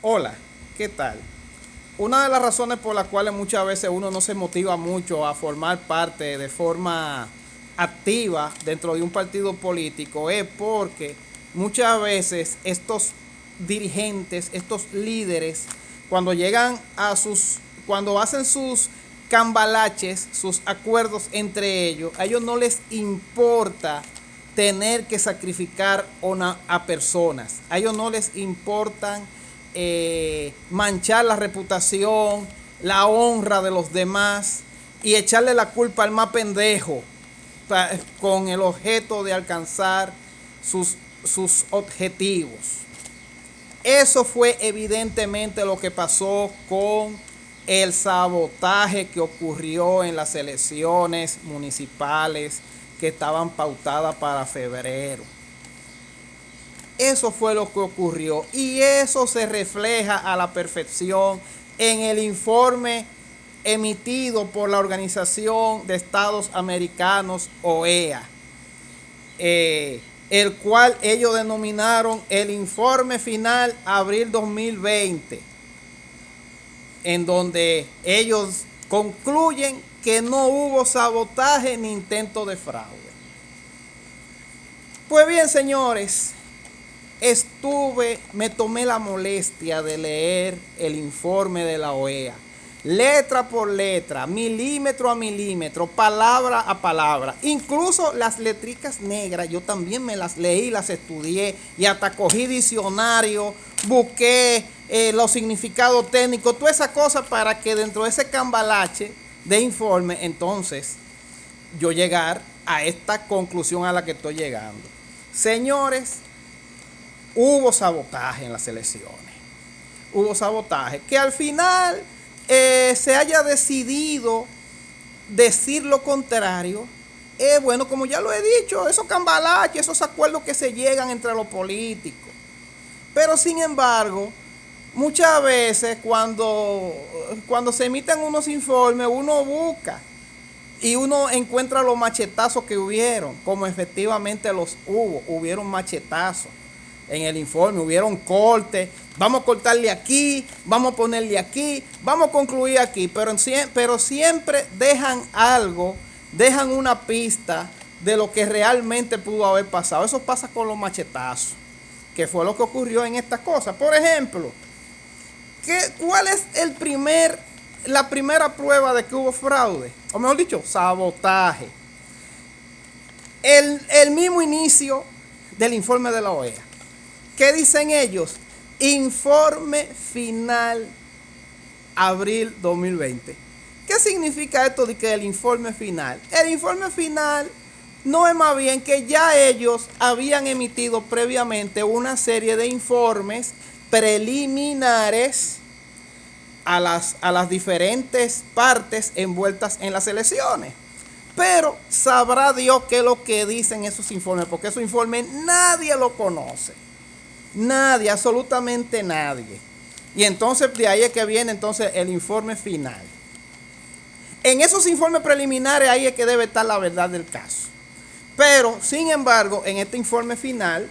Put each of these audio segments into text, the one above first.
Hola, ¿qué tal? Una de las razones por las cuales muchas veces uno no se motiva mucho a formar parte de forma activa dentro de un partido político es porque muchas veces estos dirigentes, estos líderes, cuando llegan cuando hacen sus cambalaches, sus acuerdos entre ellos, a ellos no les importa tener que sacrificar a personas, a ellos no les importan manchar la reputación, la honra de los demás y echarle la culpa al más pendejo con el objeto de alcanzar sus objetivos. Eso fue evidentemente lo que pasó con el sabotaje que ocurrió en las elecciones municipales que estaban pautadas para febrero. Eso fue lo que ocurrió y eso se refleja a la perfección en el informe emitido por la Organización de Estados Americanos, OEA, el cual ellos denominaron el informe final abril 2020, en donde ellos concluyen que no hubo sabotaje ni intento de fraude. Pues bien, señores, me tomé la molestia de leer el informe de la OEA, letra por letra, milímetro a milímetro, palabra a palabra. Incluso las letricas negras, yo también me las leí, las estudié y hasta cogí diccionario, busqué los significados técnicos, toda esa cosa para que dentro de ese cambalache de informe, entonces, yo llegar a esta conclusión a la que estoy llegando. Señores, hubo sabotaje en las elecciones. Hubo sabotaje. Que al final se haya decidido decir lo contrario. Bueno, como ya lo he dicho, esos cambalaches, esos acuerdos que se llegan entre los políticos. Pero sin embargo, muchas veces cuando se emiten unos informes, uno busca y uno encuentra los machetazos que hubieron, como efectivamente los hubieron machetazos en el informe, hubieron cortes, vamos a cortarle aquí, vamos a ponerle aquí, vamos a concluir aquí, pero siempre dejan algo, dejan una pista de lo que realmente pudo haber pasado. Eso pasa con los machetazos, que fue lo que ocurrió en esta cosa. Por ejemplo, ¿cuál es la primera prueba de que hubo fraude? O mejor dicho, sabotaje. El mismo inicio del informe de la OEA. ¿Qué dicen ellos? Informe final abril 2020. ¿Qué significa esto de que el informe final? El informe final no es más bien que ya ellos habían emitido previamente una serie de informes preliminares a las diferentes partes envueltas en las elecciones. Pero sabrá Dios qué es lo que dicen esos informes, porque esos informes nadie lo conoce. Nadie, absolutamente nadie. Y entonces de ahí es que viene entonces el informe final. En esos informes preliminares ahí es que debe estar la verdad del caso. Pero, sin embargo, en este informe final,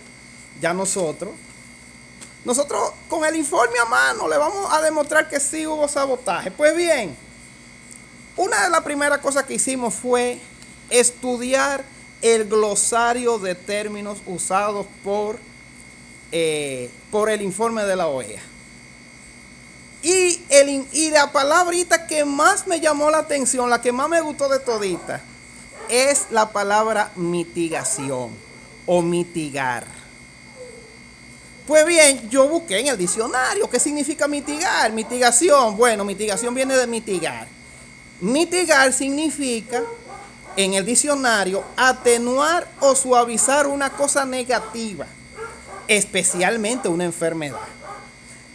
ya nosotros con el informe a mano le vamos a demostrar que sí hubo sabotaje. Pues bien, una de las primeras cosas que hicimos fue estudiar el glosario de términos usados por el informe de la OEA. Y la palabrita que más me llamó la atención, la que más me gustó de todita, es la palabra mitigación o mitigar. Pues bien, yo busqué en el diccionario qué significa mitigar. Mitigación, bueno, mitigación viene de mitigar. Mitigar significa, en el diccionario, atenuar o suavizar una cosa negativa, especialmente una enfermedad.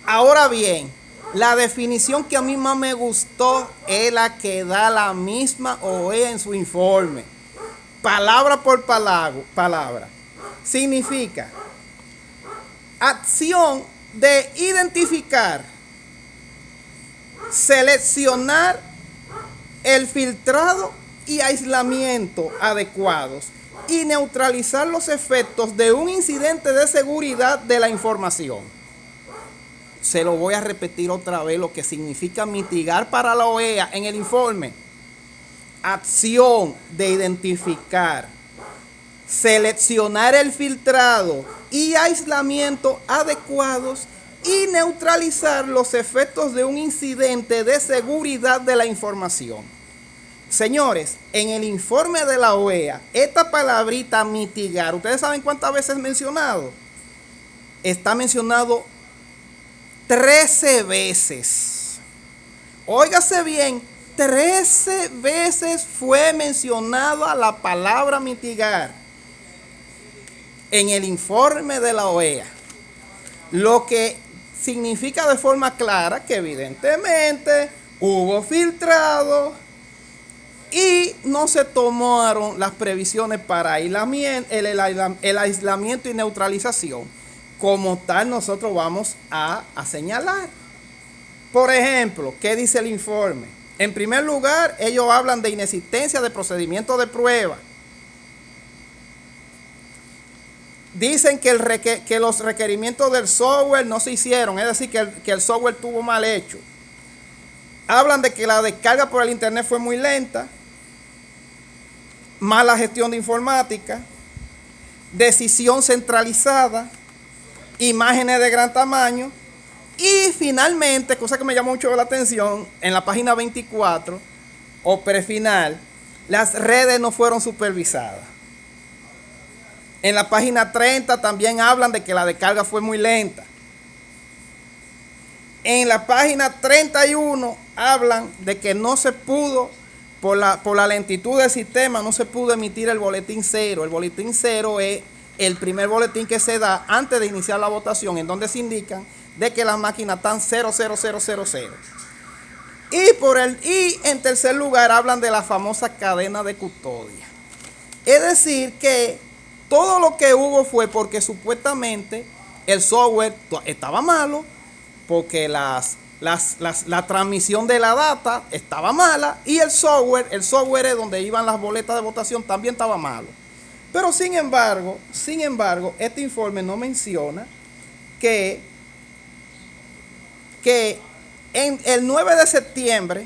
Ahora bien, la definición que a mí más me gustó es la que da la misma OEA en su informe. Palabra por palabra. Significa acción de identificar, seleccionar el filtrado y aislamiento adecuados y neutralizar los efectos de un incidente de seguridad de la información. Se lo voy a repetir otra vez lo que significa mitigar para la OEA en el informe. Acción de identificar, seleccionar el filtrado y aislamiento adecuados y neutralizar los efectos de un incidente de seguridad de la información. Señores, en el informe de la OEA, esta palabrita mitigar, ¿ustedes saben cuántas veces mencionado? Está mencionado 13 veces. Óigase bien, 13 veces fue mencionada la palabra mitigar en el informe de la OEA. Lo que significa de forma clara que evidentemente hubo filtrado y no se tomaron las previsiones para el aislamiento y neutralización. Como tal, nosotros vamos a señalar. Por ejemplo, ¿qué dice el informe? En primer lugar, ellos hablan de inexistencia de procedimiento de prueba. Dicen que los requerimientos del software no se hicieron, es decir, que el software estuvo mal hecho. Hablan de que la descarga por el internet fue muy lenta, mala gestión de informática, decisión centralizada, imágenes de gran tamaño y finalmente, cosa que me llamó mucho la atención, en la página 24 o prefinal, las redes no fueron supervisadas. En la página 30 también hablan de que la descarga fue muy lenta. En la página 31 hablan de que no se pudo, por la lentitud del sistema, no se pudo emitir el boletín cero. El boletín cero es el primer boletín que se da antes de iniciar la votación, en donde se indican de que las máquinas están 00000. Y en tercer lugar hablan de la famosa cadena de custodia. Es decir, que todo lo que hubo fue porque supuestamente el software estaba malo, porque la transmisión de la data estaba mala y el software es donde iban las boletas de votación también estaba malo. Pero sin embargo, este informe no menciona que en el 9 de septiembre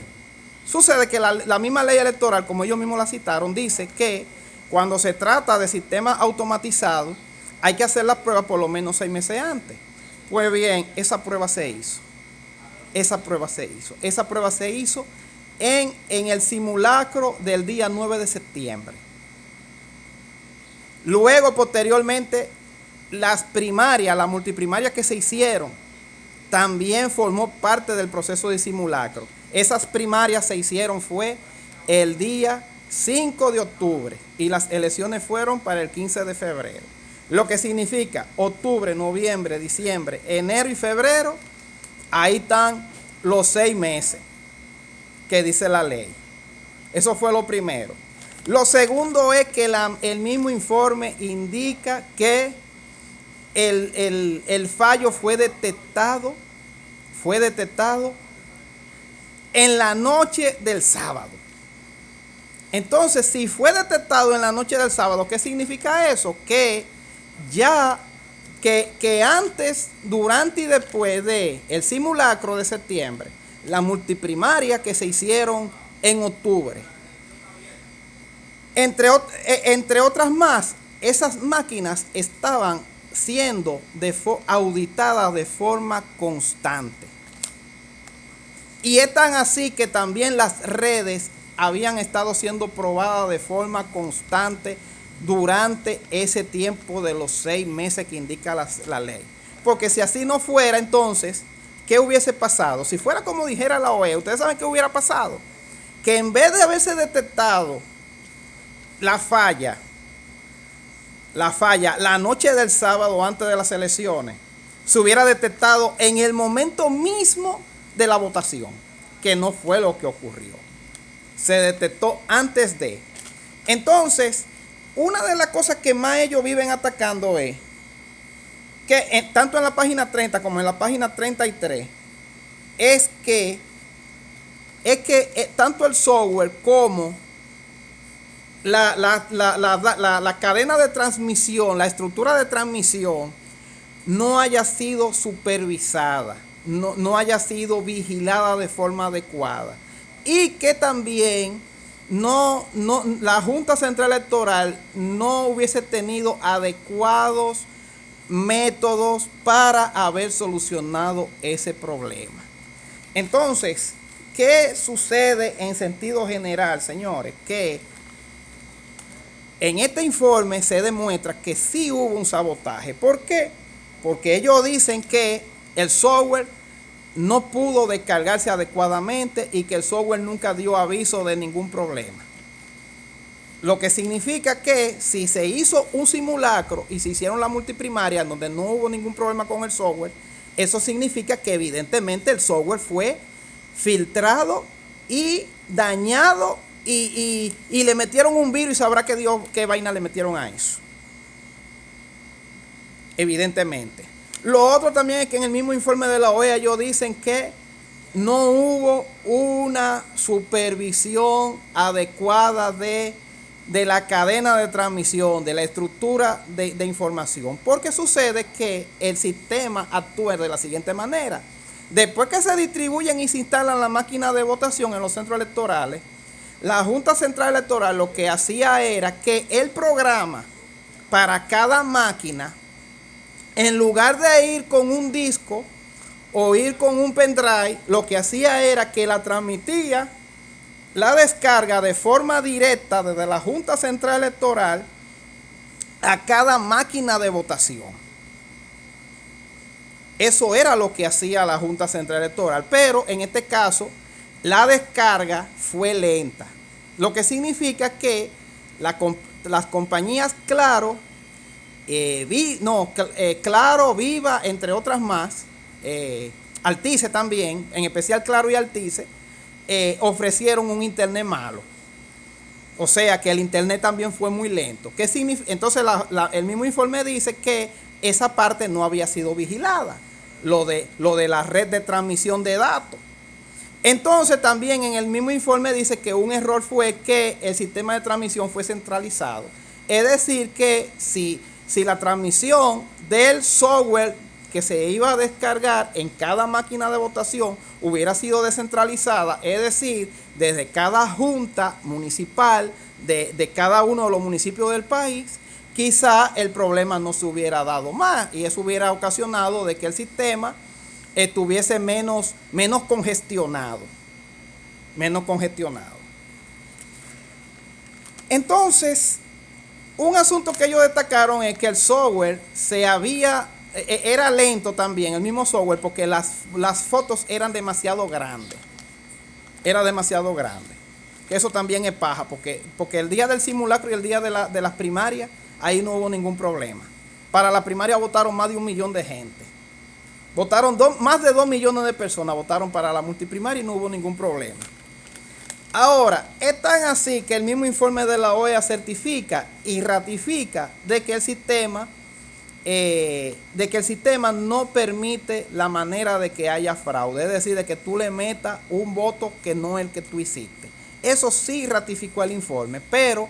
sucede que la misma ley electoral, como ellos mismos la citaron, dice que cuando se trata de sistemas automatizados, hay que hacer las pruebas por lo menos 6 meses antes. Pues bien, esa prueba se hizo. Esa prueba se hizo en el simulacro del día 9 de septiembre. Luego, posteriormente, las multiprimarias que se hicieron, también formó parte del proceso de simulacro. Esas primarias se hicieron fue el día 5 de octubre y las elecciones fueron para el 15 de febrero. Lo que significa octubre, noviembre, diciembre, enero y febrero, ahí están los 6 meses que dice la ley. Eso fue lo primero. Lo segundo es que el mismo informe indica que el fallo fue detectado en la noche del sábado. Entonces, si fue detectado en la noche del sábado, ¿qué significa eso? Que antes, durante y después de el simulacro de septiembre, la multiprimaria que se hicieron en octubre, entre otras más, esas máquinas estaban siendo auditadas de forma constante. Y es tan así que también las redes habían estado siendo probadas de forma constante durante ese tiempo de los 6 meses que indica la ley. Porque si así no fuera, entonces, ¿qué hubiese pasado? Si fuera como dijera la OEA, ¿ustedes saben qué hubiera pasado? Que en vez de haberse detectado la falla la noche del sábado antes de las elecciones, se hubiera detectado en el momento mismo de la votación, que no fue lo que ocurrió. Se detectó antes de. Entonces, una de las cosas que más ellos viven atacando es que tanto en la página 30 como en la página 33 es que tanto el software como la cadena de transmisión, la estructura de transmisión no haya sido supervisada. no haya sido vigilada de forma adecuada. Y que también la Junta Central Electoral no hubiese tenido adecuados métodos para haber solucionado ese problema. Entonces, ¿qué sucede en sentido general, señores? Que en este informe se demuestra que sí hubo un sabotaje. ¿Por qué? Porque ellos dicen que el software no pudo descargarse adecuadamente y que el software nunca dio aviso de ningún problema. Lo que significa que si se hizo un simulacro y se hicieron la multiprimaria donde no hubo ningún problema con el software, eso significa que evidentemente el software fue filtrado y dañado y le metieron un virus y sabrá qué vaina le metieron a eso. Evidentemente. Lo otro también es que en el mismo informe de la OEA ellos dicen que no hubo una supervisión adecuada de la cadena de transmisión, de la estructura de información. Porque sucede que el sistema actúa de la siguiente manera. Después que se distribuyen y se instalan las máquinas de votación en los centros electorales, la Junta Central Electoral lo que hacía era que el programa para cada máquina, en lugar de ir con un disco o ir con un pendrive, lo que hacía era que la transmitía la descarga de forma directa desde la Junta Central Electoral a cada máquina de votación. Eso era lo que hacía la Junta Central Electoral, pero en este caso la descarga fue lenta, lo que significa que las compañías Claro, Claro, Viva, entre otras más, Altice también, en especial Claro y Altice, ofrecieron un internet malo. O sea que el internet también fue muy lento. ¿Qué significa? Entonces el mismo informe dice que esa parte no había sido vigilada, lo de la red de transmisión de datos. Entonces también en el mismo informe dice que un error fue que el sistema de transmisión fue centralizado. Es decir, que si la transmisión del software que se iba a descargar en cada máquina de votación hubiera sido descentralizada, es decir, desde cada junta municipal de cada uno de los municipios del país, quizá el problema no se hubiera dado más y eso hubiera ocasionado de que el sistema estuviese menos congestionado. Entonces, un asunto que ellos destacaron es que el software era lento también, el mismo software, porque las fotos eran demasiado grandes. Que eso también es paja, porque el día del simulacro y el día de las primarias, ahí no hubo ningún problema. Para la primaria votaron más de 1 millón de gente. Votaron más de 2 millones de personas, votaron para la multiprimaria y no hubo ningún problema. Ahora, es tan así que el mismo informe de la OEA certifica y ratifica de que el sistema no permite la manera de que haya fraude, es decir, de que tú le metas un voto que no es el que tú hiciste. Eso sí ratificó el informe, pero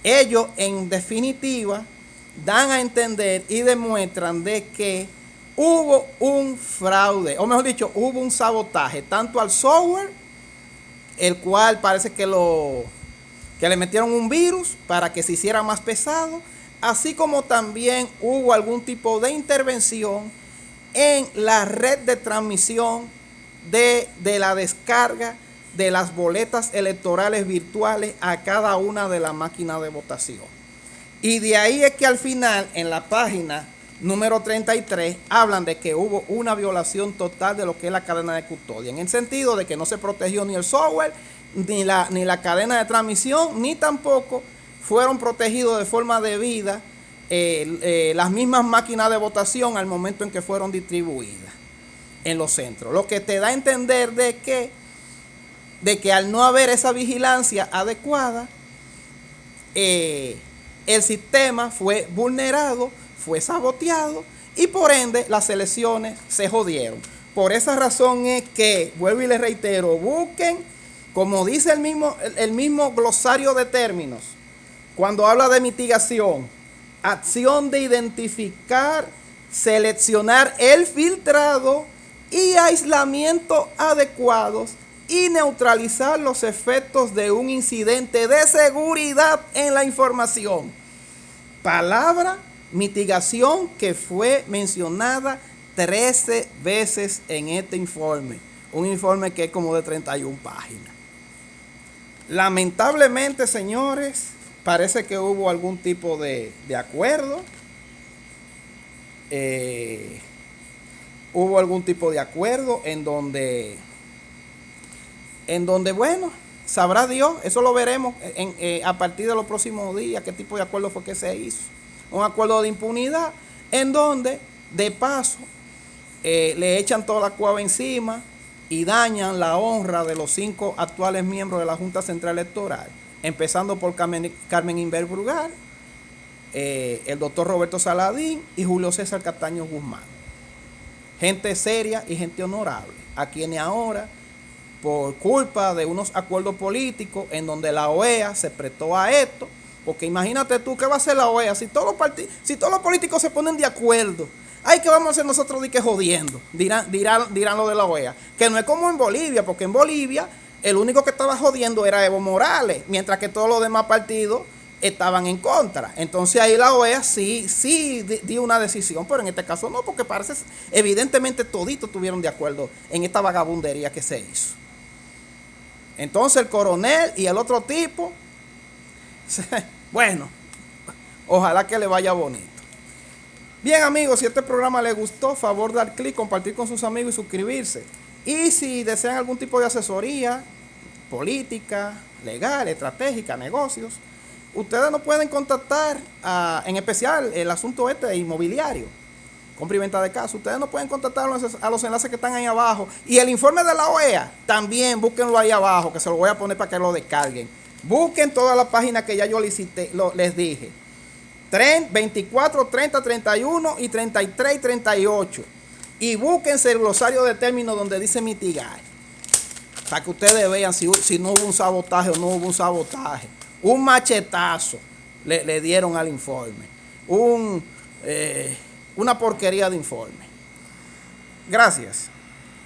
ellos en definitiva dan a entender y demuestran de que hubo un fraude, o mejor dicho, hubo un sabotaje tanto al software, el cual parece que le metieron un virus para que se hiciera más pesado, así como también hubo algún tipo de intervención en la red de transmisión de la descarga de las boletas electorales virtuales a cada una de las máquinas de votación. Y de ahí es que al final, en la página número 33, hablan de que hubo una violación total de lo que es la cadena de custodia, en el sentido de que no se protegió ni el software, ni la cadena de transmisión, ni tampoco fueron protegidos de forma debida las mismas máquinas de votación al momento en que fueron distribuidas en los centros. Lo que te da a entender de que al no haber esa vigilancia adecuada, el sistema fue vulnerado, fue saboteado y por ende las elecciones se jodieron. Por esa razón es que, vuelvo y les reitero, busquen, como dice el mismo glosario de términos, cuando habla de mitigación, acción de identificar, seleccionar el filtrado y aislamiento adecuados y neutralizar los efectos de un incidente de seguridad en la información. Palabra mitigación que fue mencionada 13 veces en este informe. Un informe que es como de 31 páginas. Lamentablemente, señores, parece que hubo algún tipo de acuerdo. Hubo algún tipo de acuerdo en donde, bueno, sabrá Dios, eso lo veremos a partir de los próximos días, qué tipo de acuerdo fue que se hizo. Un acuerdo de impunidad en donde, de paso, le echan toda la cuava encima y dañan la honra de los 5 actuales miembros de la Junta Central Electoral, empezando por Carmen Inver Brugal, el doctor Roberto Saladín y Julio César Castaño Guzmán. Gente seria y gente honorable, a quienes ahora, por culpa de unos acuerdos políticos en donde la OEA se prestó a esto, porque imagínate tú, ¿qué va a hacer la OEA? Si todos los políticos se ponen de acuerdo, ay, ¿qué vamos a hacer nosotros de que jodiendo? Dirán lo de la OEA. Que no es como en Bolivia, porque en Bolivia el único que estaba jodiendo era Evo Morales, mientras que todos los demás partidos estaban en contra. Entonces ahí la OEA sí dio una decisión, pero en este caso no, porque parece, evidentemente toditos estuvieron de acuerdo en esta vagabundería que se hizo. Entonces el coronel y el otro tipo, bueno, ojalá que le vaya bonito. Bien, amigos, si este programa les gustó, favor dar clic, compartir con sus amigos y suscribirse. Y si desean algún tipo de asesoría política, legal, estratégica, negocios, ustedes nos pueden contactar, en especial el asunto de inmobiliario, compra y venta de casa. Ustedes nos pueden contactar a los enlaces que están ahí abajo. Y el informe de la OEA, también búsquenlo ahí abajo, que se lo voy a poner para que lo descarguen. Busquen todas las páginas que ya yo les dije. 24, 30, 31 y 33 y 38. Y búsquense el glosario de términos donde dice mitigar, para que ustedes vean si no hubo un sabotaje o no hubo un sabotaje. Un machetazo le dieron al informe. Una porquería de informe. Gracias.